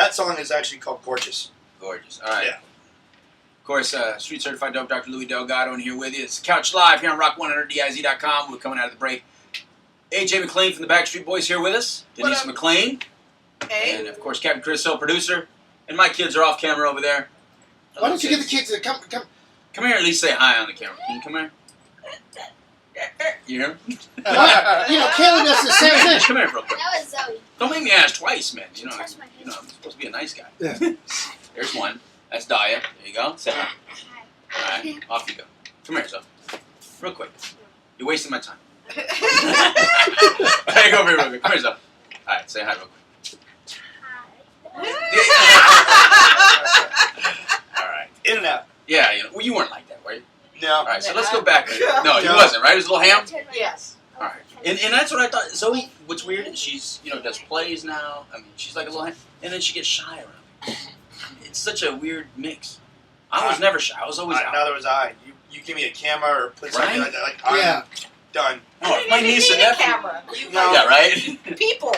That song is actually called Gorgeous. Gorgeous. All right. Yeah. Of course, Street Certified Dope Dr. Lui Delgado in here with you. It's Couch Live here on Rock100DIZ.com. We're coming out of the break. AJ McLean from the Backstreet Boys here with us. Denise McLean. Hey. And, of course, Capn Chris Hill, producer. And my kids are off camera over there. Why don't you get the kids to come? Come here and at least say hi on the camera. Can you come here? You hear him? Kayla does the same thing. Come here real quick. That was Zoe. Don't make me ask twice, man. You know, Touch my face. I'm supposed to be a nice guy. Yeah. There's one. That's Daya. There you go. Say hi. Hi. All right. Off you go. Come here, Zoe. Real quick. You're wasting my time. Hey, go over here real quick. Come here, Zoe. All right. Say hi real quick. All right. In and out. Yeah, well, you weren't like that, were you? No. All right, so let's go back. No, you wasn't, right? It was a little ham? Yes. All right. And that's what I thought. Zoe, what's weird is she's, does plays now. I mean, she's like a little ham. And then she gets shy around me. It's such a weird mix. I was never shy. I was always out. Neither was I. You give me a camera or put something like that. Like, I'm done. Oh, my niece and nephew. Camera. Yeah, right? People.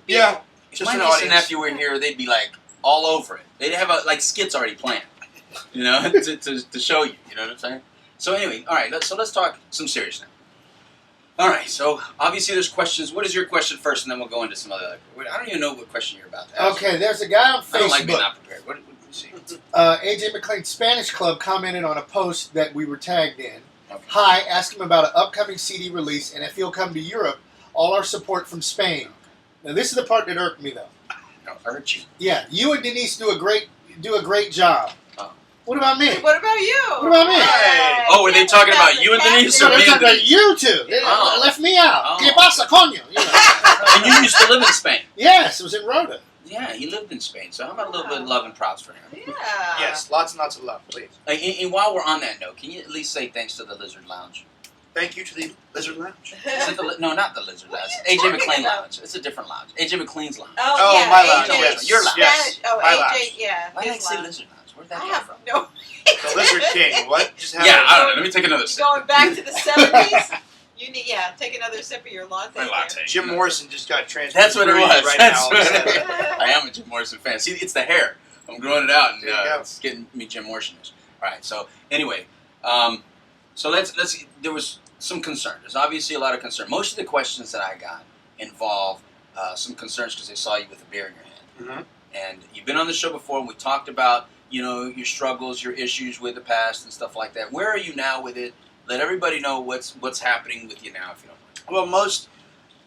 Yeah. If Just my an niece and audience. nephew were here, they'd be like all over it. They'd have skits already planned, to show you. You know what I'm saying? So anyway, all right. Let's talk some serious now. All right. So obviously there's questions. What is your question first, and then we'll go into some other. I don't even know what question you're about to ask. Okay, there's a guy on Facebook. I don't like being not prepared. What do you see? AJ McLean Spanish Club commented on a post that we were tagged in. Okay. Hi, ask him about an upcoming CD release, and if he'll come to Europe, all our support from Spain. Now this is the part that irked me though. No, hurt you. Yeah, you and Denise do a great job. Oh. What about me? What about you? What about me? Hey. Oh, were they talking about you and Denise So or they're me and talking about Denise? you two. They Oh. left me out. Oh. ¿Qué pasa, coño? You know. And you used to live in Spain. Yes, it was in Rota. Yeah, he lived in Spain. So how about a little bit of love and props for him? Yeah. Yes, lots and lots of love, please. And while we're on that note, can you at least say thanks to the Lizard Lounge? Thank you to the Lizard Lounge. Is it no, not the Lizard What are Lounge. you AJ talking McLean about? Lounge. It's a different lounge. AJ McLean's Lounge. Oh, yeah. my lounge, AJ. yes. Your lounge. Yes, Oh, my AJ, lounge. yeah. Why did I his say lounge. Lizard Lounge? Where did that I come have from? no. The Lizard King. What? Just have Yeah, I don't know. Let me take another You sip. going back to the 70s? You need, take another sip of your latte. My latte. Jim Morrison just got transferred. That's what it to was. right That's now. what So- it is. I am a Jim Morrison fan. See, it's the hair. I'm growing it out, and There you go. it's getting me Jim Morrison-ish. All right. So anyway, so let's. There was some concern. There's obviously a lot of concern. Most of the questions that I got involve some concerns because they saw you with a beer in your hand. Mhm. And you've been on the show before, and we talked about your struggles, your issues with the past, and stuff like that. Where are you now with it? Let everybody know what's happening with you now, if you don't mind. Well,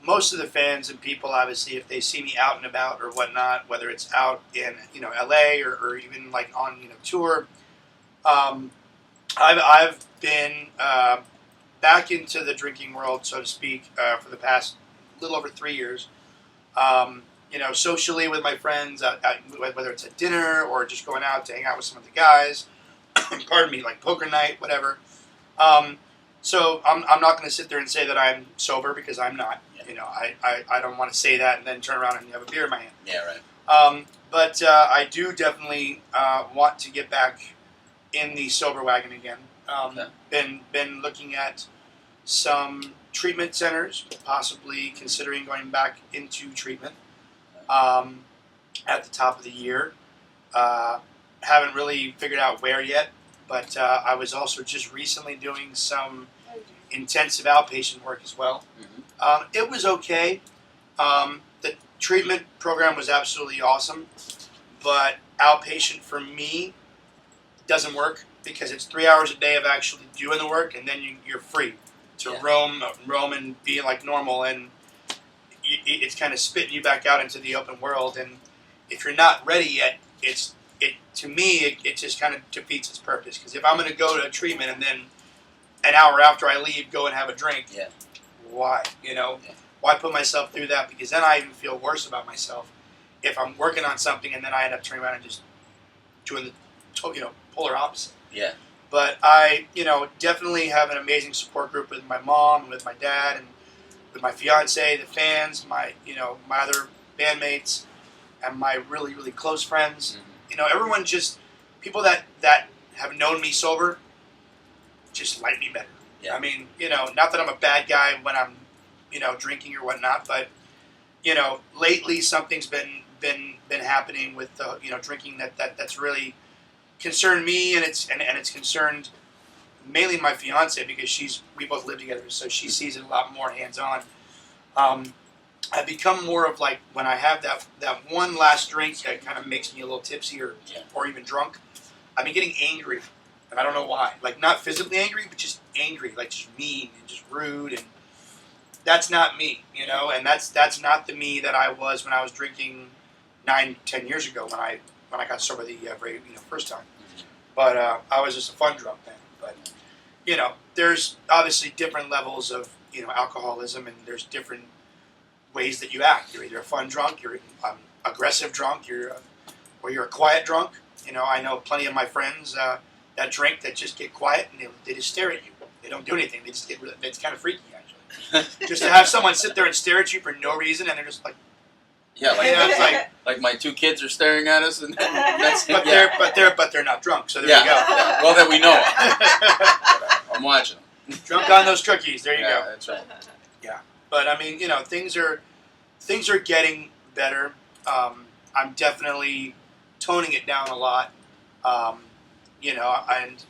most of the fans and people, obviously, if they see me out and about or whatnot, whether it's out in LA or even like on tour, I've been back into the drinking world, so to speak, for the past little over 3 years. Socially with my friends, whether it's at dinner or just going out to hang out with some of the guys. Pardon me, like poker night, whatever. So I'm not going to sit there and say that I'm sober because I'm not. I don't want to say that and then turn around and have a beer in my hand. Yeah, right. But I do definitely want to get back in the sober wagon again. Okay. Been looking at some treatment centers, possibly considering going back into treatment at the top of the year. Haven't really figured out where yet, but I was also just recently doing some intensive outpatient work as well. Mm-hmm. It was okay. The treatment program was absolutely awesome, but outpatient for me doesn't work because it's 3 hours a day of actually doing the work, and then you're free to roam and be like normal, and it's kind of spitting you back out into the open world. And if you're not ready yet, it just kind of defeats its purpose. Because if I'm going to go to a treatment and then an hour after I leave go and have a drink, why? Why put myself through that? Because then I even feel worse about myself if I'm working on something and then I end up turning around and just doing the polar opposite. Yeah. But I, definitely have an amazing support group with my mom and with my dad and with my fiance, the fans, my other bandmates, and my really, really close friends. Mm-hmm. Everyone people that have known me sober just like me better. Yeah. I mean, not that I'm a bad guy when I'm, drinking or whatnot, but, lately something's been been happening with the drinking that's really concerned me, and it's concerned mainly my fiance, because we both live together, so she sees it a lot more hands on. I've become more of like, when I have that one last drink that kind of makes me a little tipsy or even drunk, I've been getting angry, and I don't know why. Like, not physically angry, but just angry, like just mean and just rude, and that's not me, and that's not the me that I was when I was drinking 9-10 years ago when I got sober the very first time. But I was just a fun drunk then. But there's obviously different levels of alcoholism, and there's different ways that you act. You're either a fun drunk, you're aggressive drunk, or you're a quiet drunk. I know plenty of my friends that drink that just get quiet, and they just stare at you. They don't do anything. They just get really, it's kind of freaky, actually. Just to have someone sit there and stare at you for no reason, and they're just like, yeah, like, it's like, like my 2 kids are staring at us, and that's but they're not drunk. So there you go. Yeah. Well, that we know of. I'm watching them. Drunk on those cookies. There you go. That's right. Yeah, but I mean, things are getting better. I'm definitely toning it down a lot. And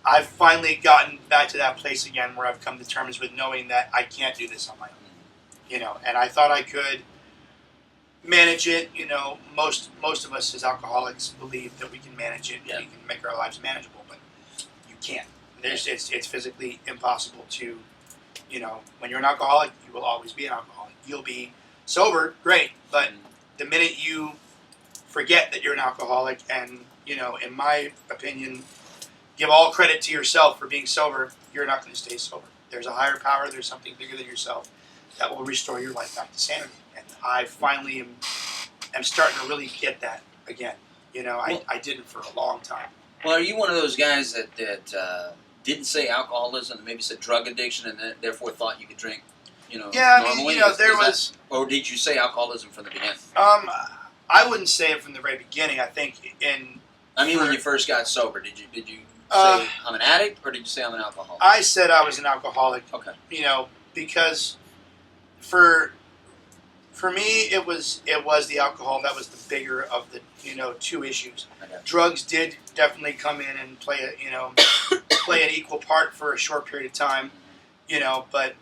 I've finally gotten back to that place again where I've come to terms with knowing that I can't do this on my own. And I thought I could manage it. Most of us as alcoholics believe that we can manage it. Yeah. We can make our lives manageable, but you can't. It's physically impossible to, when you're an alcoholic, you will always be an alcoholic. You'll be sober, great, but the minute you forget that you're an alcoholic and, in my opinion, give all credit to yourself for being sober, you're not going to stay sober. There's a higher power, there's something bigger than yourself that will restore your life back to sanity. And I finally am starting to really get that again. I didn't for a long time. Well, are you one of those guys that didn't say alcoholism and maybe said drug addiction and therefore thought you could drink, Yeah, normally? Or did you say alcoholism from the beginning? I wouldn't say it from the very beginning. I think when you first got sober, did you say I'm an addict, or did you say I'm an alcoholic? I said I was an alcoholic. Okay. Because for me it was the alcohol that was the bigger of the 2 issues. Drugs did definitely come in and play an equal part for a short period of time, but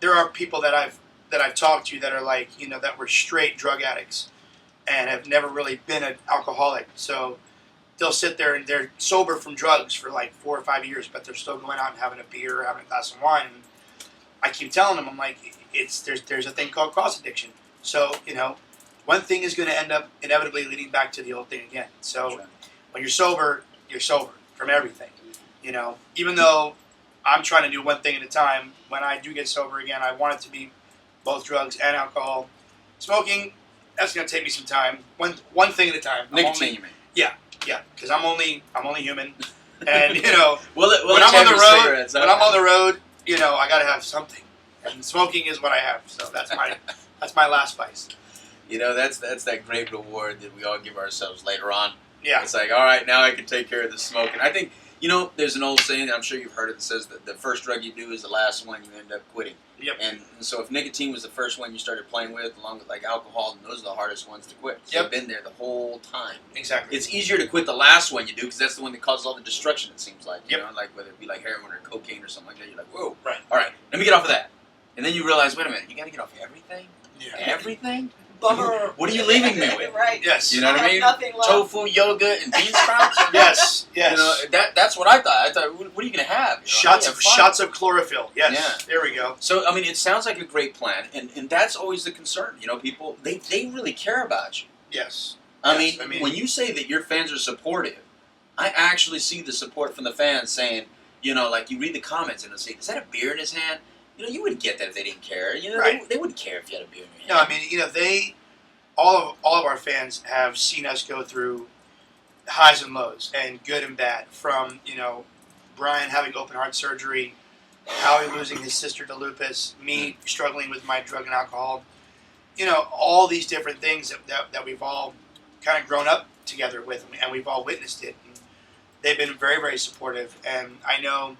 there are people that I've talked to that are like, that were straight drug addicts and have never really been an alcoholic. So they'll sit there and they're sober from drugs for like 4 or 5 years, but they're still going out and having a beer or having a glass of wine. And I keep telling them, I'm like, there's a thing called cross addiction. So, one thing is going to end up inevitably leading back to the old thing again. So when you're sober from everything. Even though I'm trying to do one thing at a time, when I do get sober again, I want it to be both drugs and alcohol. Smoking, that's going to take me some time. One thing at a time. Nicotine, you mean? Yeah, because I'm only human. And, when when I'm on the road, I got to have something. And smoking is what I have. So that's my last vice. That's that great reward that we all give ourselves later on. Yeah. It's like, all right, now I can take care of the smoking. I think, there's an old saying, I'm sure you've heard it, that says that the first drug you do is the last one you end up quitting. Yep. And so if nicotine was the first one you started playing with, along with like alcohol, those are the hardest ones to quit. So you've been there the whole time. Exactly. It's easier to quit the last one you do because that's the one that causes all the destruction, it seems like. Yep. Like whether it be like heroin or cocaine or something like that, you're like, whoa. Right. All right, let me get off of that. And then you realize, wait a minute, you got to get off everything? Yeah. Everything? Bummer. What are you leaving me with? Right. Yes. You know what I mean? Nothing left. Tofu, yoga, and bean sprouts? Yes. That's what I thought. I thought, what are you going to have? Shots of chlorophyll. Yes. Yeah. There we go. So, it sounds like a great plan, and that's always the concern. people, they really care about you. Yes. I mean, when you say that your fans are supportive, I actually see the support from the fans saying, like you read the comments and they'll say, is that a beer in his hand? You wouldn't get that if they didn't care. Right. They wouldn't care if you had a beer in your hand. No, all of our fans have seen us go through highs and lows and good and bad. From Brian having open heart surgery, Howie losing his sister to lupus, me struggling with my drug and alcohol. All these different things that we've all kind of grown up together with, and we've all witnessed it. And they've been very, very supportive. And I know,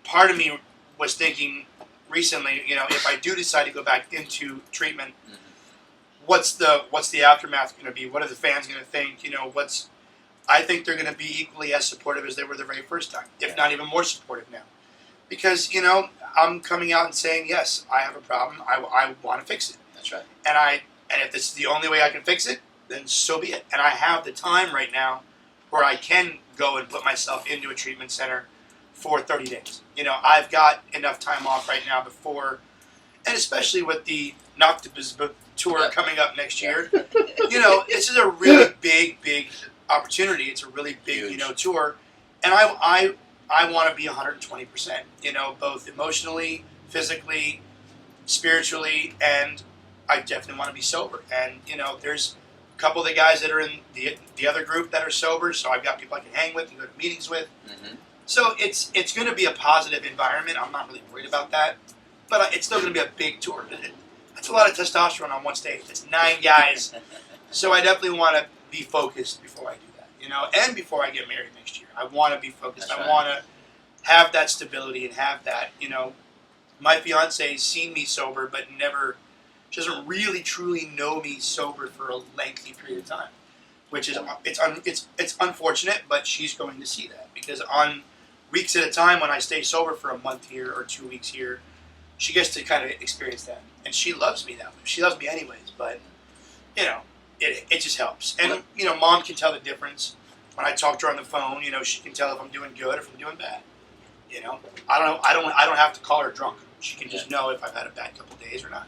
part of me was thinking recently, if I do decide to go back into treatment, what's the aftermath going to be? What are the fans going to think? You know, I think they're going to be equally as supportive as they were the very first time, if not even more supportive now. Because, you know, I'm coming out and saying, yes, I have a problem. I want to fix it. That's right. And if this is the only way I can fix it, then so be it. And I have the time right now where I can go and put myself into a treatment center for 30 days. You know, I've got enough time off right now before, and especially with the NKOTBSB tour coming up next year, you know, this is a really big opportunity. It's a really big, Huge. you know, tour. And I want to be 120%, you know, both emotionally, physically, spiritually, and I definitely want to be sober. And, you know, there's a couple of the guys that are in the other group that are sober, so I've got people I can hang with and go to meetings with. Mm-hmm. So it's going to be a positive environment. I'm not really worried about that. But it's still going to be a big tour. That's a lot of testosterone on one stage. It's 9 guys. So I definitely want to be focused before I do that, you know, and before I get married next year. I want to be focused. That's I right. want to have that stability and have that, you know. My fiance's seen me sober, but she doesn't really truly know me sober for a lengthy period of time, which is it's unfortunate, but she's going to see that because on weeks at a time when I stay sober for a month here or 2 weeks here, she gets to kind of experience that, and she loves me that way. She loves me anyways, but you know, it just helps. And you know, Mom can tell the difference when I talk to her on the phone. You know, she can tell if I'm doing good or if I'm doing bad. You know, I don't have to call her drunk. She can just know if I've had a bad couple days or not.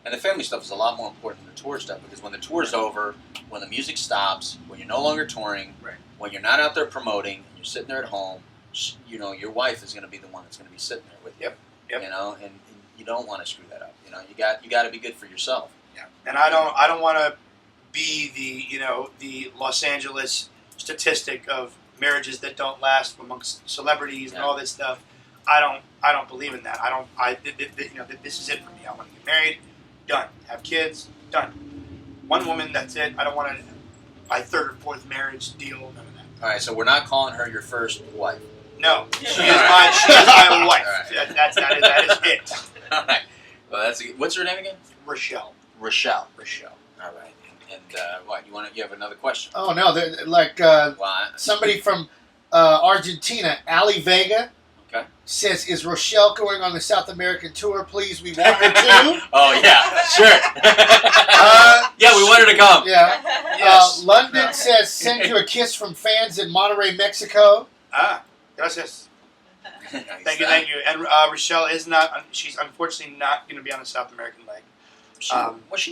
And the family stuff is a lot more important than the tour stuff because when the tour's over, when the music stops, when you're no longer touring, when you're not out there promoting, and you're sitting there at home, you know, your wife is going to be the one that's going to be sitting there with you. Yep. You know, and you don't want to screw that up. You know, you got to be good for yourself. Yeah. And I don't want to be the Los Angeles statistic of marriages that don't last amongst celebrities and all this stuff. I don't believe in that. This is it for me. I want to get married, done. Have kids, done. One woman, that's it. I don't want to my third or fourth marriage deal, none of that. All right, so we're not calling her your first wife. No, she is my wife. Right. That is it. All right. Well, what's her name again? Rochelle. Rochelle. All right. And what you have another question? Oh no, somebody from Argentina, Ali Vega, says, "Is Rochelle going on the South American tour? Please, we want her to." Oh yeah, sure. Yeah, we want her to come. Yeah. Yes. London says, "Send you a kiss from fans in Monterrey, Mexico." Gracias. Thank you. And Rochelle she's unfortunately not going to be on the South American leg. She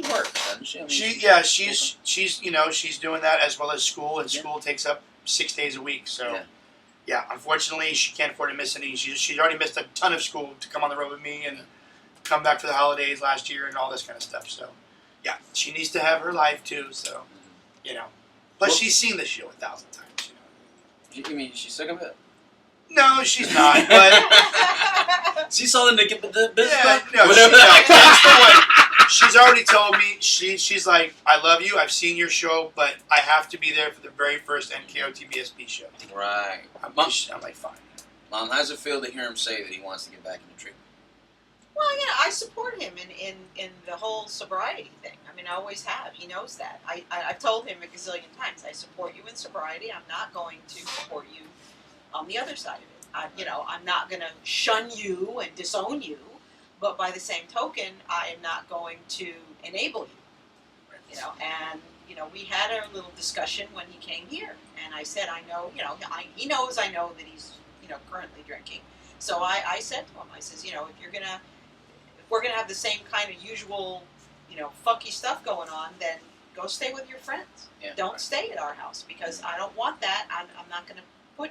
works, doesn't she? I mean, she's doing that as well as school, and school takes up 6 days a week. So, unfortunately, she can't afford to miss any. She's already missed a ton of school to come on the road with me and come back for the holidays last year and all this kind of stuff. So, yeah, she needs to have her life too. So, but she's seen the show 1,000 times. You mean she's sick of it? No, she's not. But she saw the business. That's the one. She's already told me, she's like, I love you, I've seen your show, but I have to be there for the very first NKOTBSB show. Right. I'm like, fine. Mom, how does it feel to hear him say that he wants to get back into treatment? Well, yeah, I support him in the whole sobriety thing. I mean, I always have. He knows that. I've told him a gazillion times, I support you in sobriety. I'm not going to support you on the other side of it. I'm not going to shun you and disown you. But by the same token, I am not going to enable you. We had a little discussion when he came here, and I said, I know, he knows I know that he's, currently drinking. So I said to him, I says, if we're gonna have the same kind of usual, funky stuff going on, then go stay with your friends. Yeah, Don't stay at our house because I don't want that. I'm not gonna put,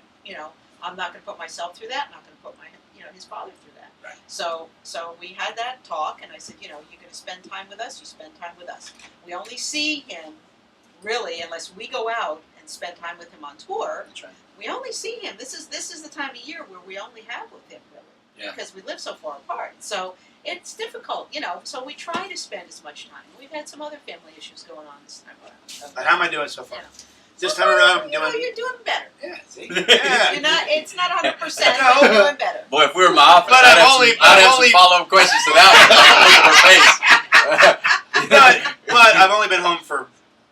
I'm not gonna put myself through that. I'm not gonna put his father through that. Right. So we had that talk, and I said, you're going to spend time with us, you spend time with us. We only see him, really, unless we go out and spend time with him on tour. That's right. We only see him. This is the time of year where we only have with him, really, because we live so far apart. So it's difficult, so we try to spend as much time. We've had some other family issues going on this time around. But how am I doing so far? This time around, you're doing better. Yeah, see? You're not. It's not 100%. No. But you're doing better. Boy, if we were in my office, But I'd have some follow-up questions to that one. But I've only been home for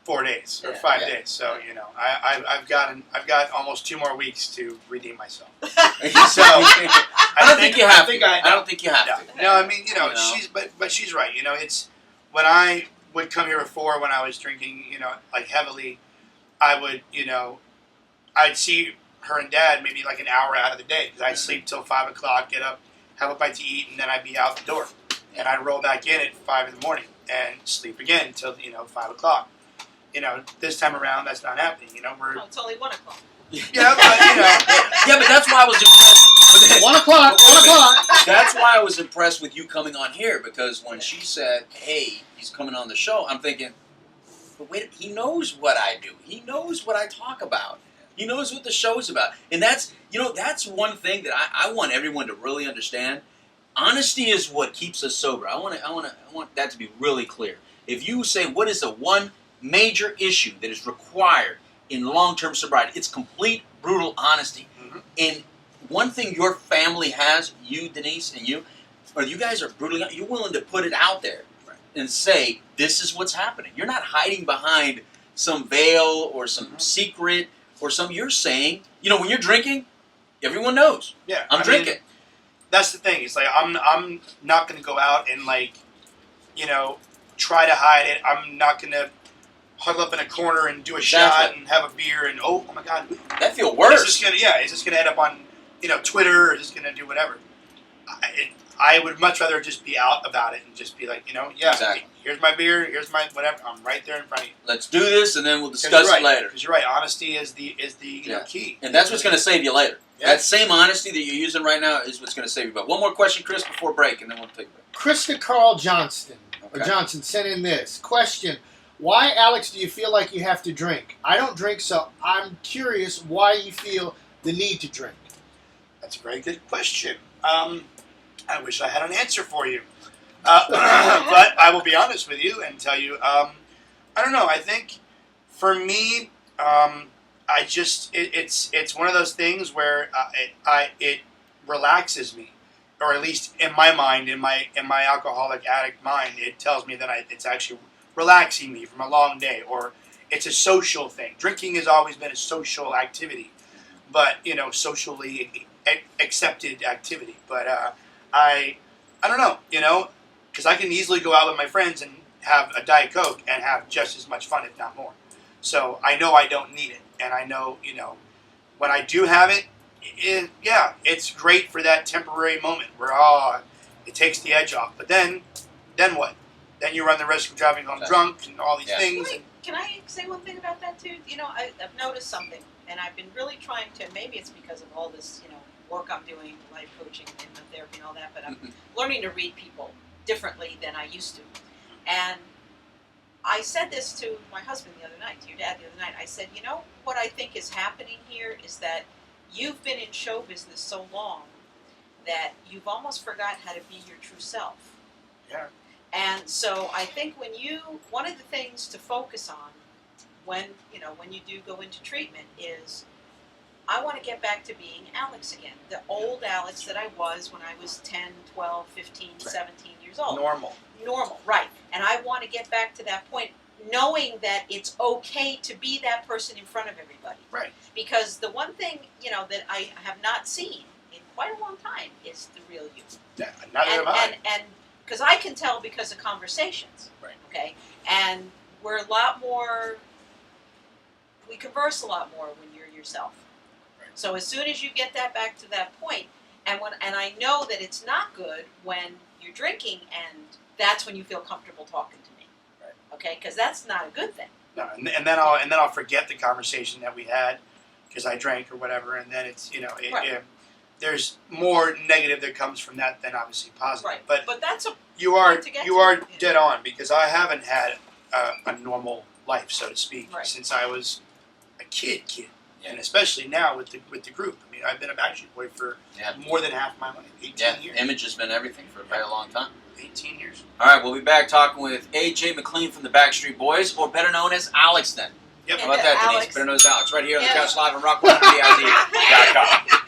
4 days or 5 Yeah. days, so you know I've got almost 2 more weeks to redeem myself. So I don't think you have to. I don't think you have to. No, I mean You know. but she's right. You know, it's when I would come here before when I was drinking, you know, like heavily, I would, you know, I'd see her and Dad maybe like an hour out of the day because I'd sleep till 5 o'clock, get up, have a bite to eat, and then I'd be out the door, and I'd roll back in at 5 in the morning and sleep again till 5 o'clock. You know, this time around that's not happening. You know, we're it's only 1 o'clock. yeah, but you know, Yeah, but that's why I was impressed. 1 o'clock. 1 o'clock. That's why I was impressed with you coming on here, because when she said, "Hey, he's coming on the show," I'm thinking, "But wait, he knows what I do. He knows what I talk about. He knows what the show's about." And that's one thing that I want everyone to really understand. Honesty is what keeps us sober. I want that to be really clear. If you say what is the one major issue that is required in long-term sobriety, it's complete, brutal honesty. Mhm. And one thing your family has, you, Denise, and you guys are brutally, you're willing to put it out there and say, this is what's happening. You're not hiding behind some veil or some secret or you're saying, you know, when you're drinking, everyone knows. yeah, I'm drinking. mean, that's the thing. It's like I'm not going to go out and like, you know, try to hide it. I'm not going to huddle up in a corner and do a shot Exactly. and have a beer and oh my God, That feel worse. is this gonna end up on Twitter or is this gonna do whatever? I would much rather just be out about it and just be like, Exactly. here's my beer, here's my whatever. I'm right there in front of you. Let's do this, and then we'll discuss it later. Because you're right. Honesty is the key, And that's what's going to save you later. Yeah. That same honesty that you're using right now is what's going to save you. But one more question, Chris, before break, and then we'll take a break. Krista Carl Johnston or Okay. Johnson sent in this question: why, Alex, do you feel like you have to drink? I don't drink, so I'm curious why you feel the need to drink. That's a very good question. I wish I had an answer for you, but I will be honest with you and tell you. I don't know. I think for me, it's one of those things where it relaxes me, or at least in my mind, in my alcoholic addict mind, it tells me that it's actually relaxing me from a long day, or it's a social thing. Drinking has always been a social activity, but socially accepted activity. But I don't know, because I can easily go out with my friends and have a Diet Coke and have just as much fun, if not more. So I know I don't need it, and I know, when I do have it, it's great for that temporary moment where it takes the edge off. But then what? Then you run the risk of driving home drunk and all these things. Wait, can I say one thing about that too? I've noticed something, and I've been really trying to. Maybe it's because of all this, work I'm doing, life coaching, hypnotherapy, and all that. But I'm learning to read people differently than I used to. And I said this to my husband the other night, to your dad the other night. I said, what I think is happening here is that you've been in show business so long that you've almost forgotten how to be your true self. Yeah. And so I think one of the things to focus on when you do go into treatment is, I want to get back to being Alex again. The old Alex that I was when I was 10, 12, 15, 17 years old. Normal, right. And I want to get back to that point, knowing that it's okay to be that person in front of everybody. Right. Because the one thing, that I have not seen in quite a long time is the real you. Yeah, neither have I. And because I can tell because of conversations. Right. Okay? And we're a lot more, we converse a lot more when you're yourself. Right. So as soon as you get that back to that point, and I know that it's not good when you're drinking, and that's when you feel comfortable talking to me. Right. Okay? Because that's not a good thing. No, and then I'll forget the conversation that we had because I drank or whatever, and then it's there's more negative that comes from that than obviously positive. Right. But that's a you are point to get dead on, because I haven't had a normal life, so to speak, Right. since I was a kid, Yeah. and especially now with the group. I mean, I've been a Backstreet Boy for more than half my life, 18 years. Image has been everything for a very long time. 18 years. All right, we'll be back talking with AJ McLean from the Backstreet Boys, or better known as Alex then. Yep. How about that, Denise? Alex. Better known as Alex, right here on the Yeah. Couch Live and Rock 100.com.